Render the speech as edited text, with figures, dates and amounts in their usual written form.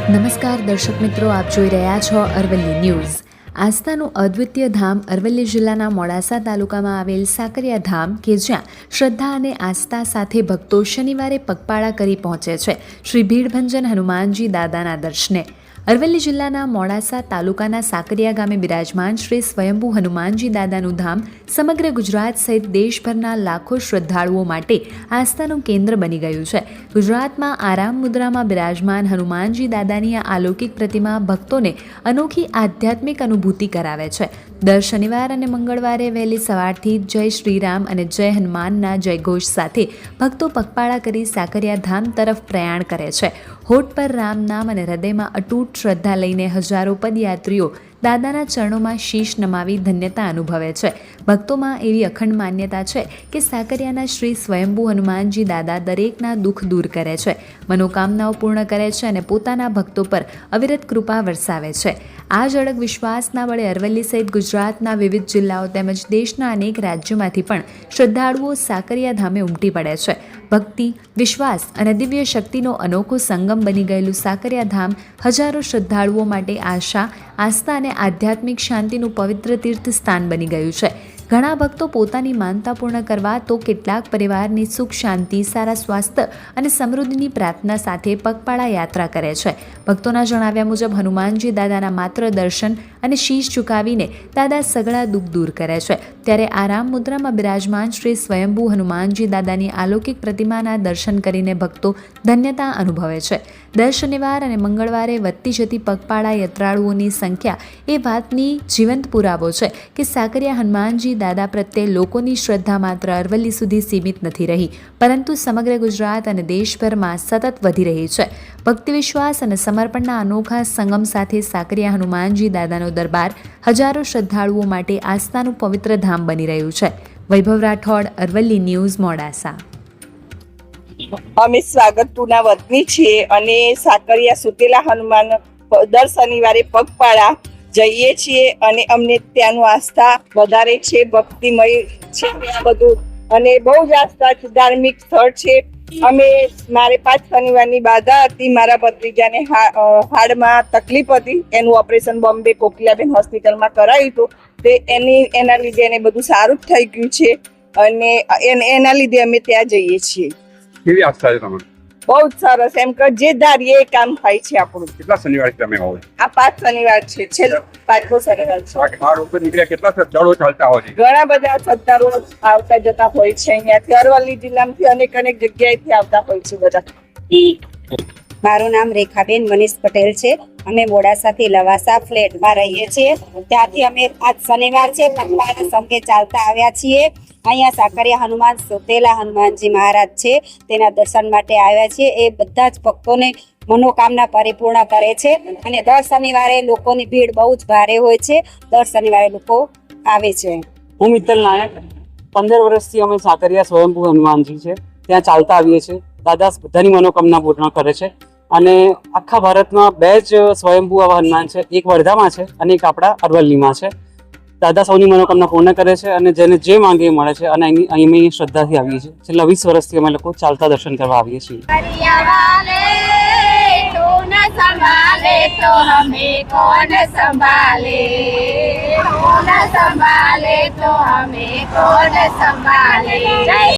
નમસ્કાર દર્શક મિત્રો, આપ જોઈ રહ્યા છો અરવલ્લી ન્યૂઝ। આસ્થાનું અદ્વિતીય ધામ અરવલ્લી જિલ્લાના મોડાસા તાલુકામાં આવેલ સાકરિયા ધામ કે જ્યાં શ્રદ્ધા અને આસ્થા સાથે ભક્તો શનિવારે પગપાળા કરી પહોંચે છે શ્રી ભીડભંજન હનુમાનજી દાદાના દર્શને। અરવલ્લી જિલ્લાના મોડાસા તાલુકાના સાકરિયા ગામે બિરાજમાન શ્રી સ્વયંભૂ હનુમાનજી દાદાનું ધામ સમગ્ર ગુજરાત સહિત દેશભરના લાખો શ્રદ્ધાળુઓ માટે આસ્થાનું કેન્દ્ર બની ગયું છે। ગુજરાતમાં આરામ મુદ્રામાં બિરાજમાન હનુમાનજી દાદાની આ અલૌકિક પ્રતિમા ભક્તોને અનોખી આધ્યાત્મિક અનુભૂતિ કરાવે છે। દર શનિવાર અને મંગળવારે વહેલી સવારથી જય શ્રીરામ અને જય હનુમાનના જયઘોષ સાથે ભક્તો પગપાળા કરી સાકરિયા ધામ તરફ પ્રયાણ કરે છે। હોઠ પર રામ નામ અને હૃદયમાં અતૂટ શ્રદ્ધા લઈને હજારો પદયાત્રીઓ દાદાના ચરણોમાં શીશ નમાવી ધન્યતા અનુભવે છે। ભક્તોમાં એવી અખંડ માન્યતા છે કે સાકરિયાના શ્રી સ્વયંભૂ હનુમાનજી દાદા દરેકના દુઃખ દૂર કરે છે, મનોકામનાઓ પૂર્ણ કરે છે અને પોતાના ભક્તો પર અવિરત કૃપા વરસાવે છે। આ જ અડગ વિશ્વાસના વડે અરવલ્લી સહિત ગુજરાતના વિવિધ જિલ્લાઓ તેમજ દેશના અનેક રાજ્યોમાંથી પણ શ્રદ્ધાળુઓ સાકરિયા ધામે ઉમટી પડે છે। ભક્તિ, વિશ્વાસ અને દિવ્ય શક્તિનો અનોખો સંગમ બની ગયેલું સાકરિયા ધામ હજારો શ્રદ્ધાળુઓ માટે આશા, આસ્થા અને આધ્યાત્મિક શાંતિનું પવિત્ર તીર્થ સ્થાન બની ગયું છે। ઘણા ભક્તો પોતાની માનતા પૂર્ણ કરવા તો કેટલાક પરિવારની સુખ શાંતિ, સારા સ્વાસ્થ્ય અને સમૃદ્ધિની પ્રાર્થના સાથે પગપાળા યાત્રા કરે છે। ભક્તોના જણાવ્યા મુજબ હનુમાનજી દાદાના માત્ર દર્શન અને શીશ ઝુકાવીને દાદા સઘળા દુઃખ દૂર કરે છે। ત્યારે આરામ મુદ્રામાં બિરાજમાન શ્રી સ્વયંભૂ હનુમાનજી દાદાની અલૌકિક પ્રતિમાના દર્શન કરીને ભક્તો ધન્યતા અનુભવે છે। દર શનિવાર અને મંગળવારે વધતી જતી પગપાળા યાત્રાળુઓની સંખ્યા એ વાતની જીવંત પુરાવો છે કે સાકરિયા હનુમાનજી દાદા પ્રત્યે લોકોની શ્રદ્ધા માત્ર અરવલ્લી સુધી સીમિત નથી રહી, પરંતુ સમગ્ર ગુજરાત અને દેશભરમાં સતત વધી રહી છે। ભક્તિ, વિશ્વાસ અને સમર્પણના અનોખા સંગમ સાથે સાકરિયા હનુમાનજી દાદાનો દરબાર હજારો શ્રદ્ધાળુઓ માટે આસ્થાનું પવિત્ર ધામ બની રહ્યું છે। વૈભવ રાઠોડ, અરવલ્લી ન્યૂઝ, મોડાસા। અમે સ્વાગતપુરના વતની છીએ અને સાકરિયા સુતેલા હનુમાન દર શનિવારે પગપાળા જઈએ છીએ અને અમને ત્યાંનું આસ્થા વધારે છે, ભક્તિમય છે આ બધું અને બહુ જ આસ્થા છે, ધાર્મિક સ્થળ છે। મારે 5 શનિવારની બાધા હતી, મારા ભત્રીજાને હાડમાં તકલીફ હતી, એનું ઓપરેશન બોમ્બે કોકિલાબેન હોસ્પિટલમાં કરાયું હતું, તે એના લીધે એને બધું સારું થઈ ગયું છે અને એના લીધે અમે ત્યાં જઈએ છીએ। કેવી આસ્થા છે તમારી? બહુ જ સરસ, એમ કે જે ધારીએ એ કામ થાય છે આપણું। કેટલા શનિવાર તમે આવો? આ 5 શનિવાર છે, છેલ્લો 5મો શનિવાર છે। મારા ઉપર નીકળ્યા કેટલા શ્રદ્ધાળુઓ ચાલતા હોય છે? ઘણા બધા શ્રદ્ધાળુઓ આવતા જતા હોય છે અહીંયાથી, અરવલ્લી જિલ્લામાંથી અનેક જગ્યાએથી આવતા હોય છે બધા। મારું નામ રેખાબેન મનીષ પટેલ છે। અમે મોડાસાથી લવાસા ફ્લેટમાં રહીએ છીએ, ત્યાંથી અમે આજ શનિવાર છે પગપાળા સંઘે ચાલતા આવ્યા છીએ। અહીંયા સાકરિયા હનુમાન સુતેલા હનુમાનજી મહારાજ છે, તેના દર્શન માટે આવ્યા છીએ। એ બધા જ ભક્તોને મનોકામના પરિપૂર્ણ કરે છે અને દર શનિવારે લોકોની ભીડ બહુ જ ભારે હોય છે, દર શનિવારે લોકો આવે છે। હું મિત્તલ નાયક, 15 વર્ષથી અમે સાકરિયા સ્વયંભૂ હનુમાનજી છે ત્યાં ચાલતા આવીએ છીએ। દાદા બધાની મનોકામના પૂર્ણ કરે છે અને આખા ભારતમાં 2 જ સ્વયંભૂ આવા હનુમાન છે, એક વર્ધામાં છે અને એક આપણા અરવલ્લીમાં છે। દાદા સૌની મનોકામના પૂર્ણ કરે છે અને જેને જે માંગે એ મળે છે અને અહીં શ્રદ્ધાથી આવીએ છીએ। છેલ્લા 20 વર્ષથી અમે લોકો ચાલતા દર્શન કરવા આવીએ છીએ। तो हमें कौन संभाले, तो हमें कौन संभाले।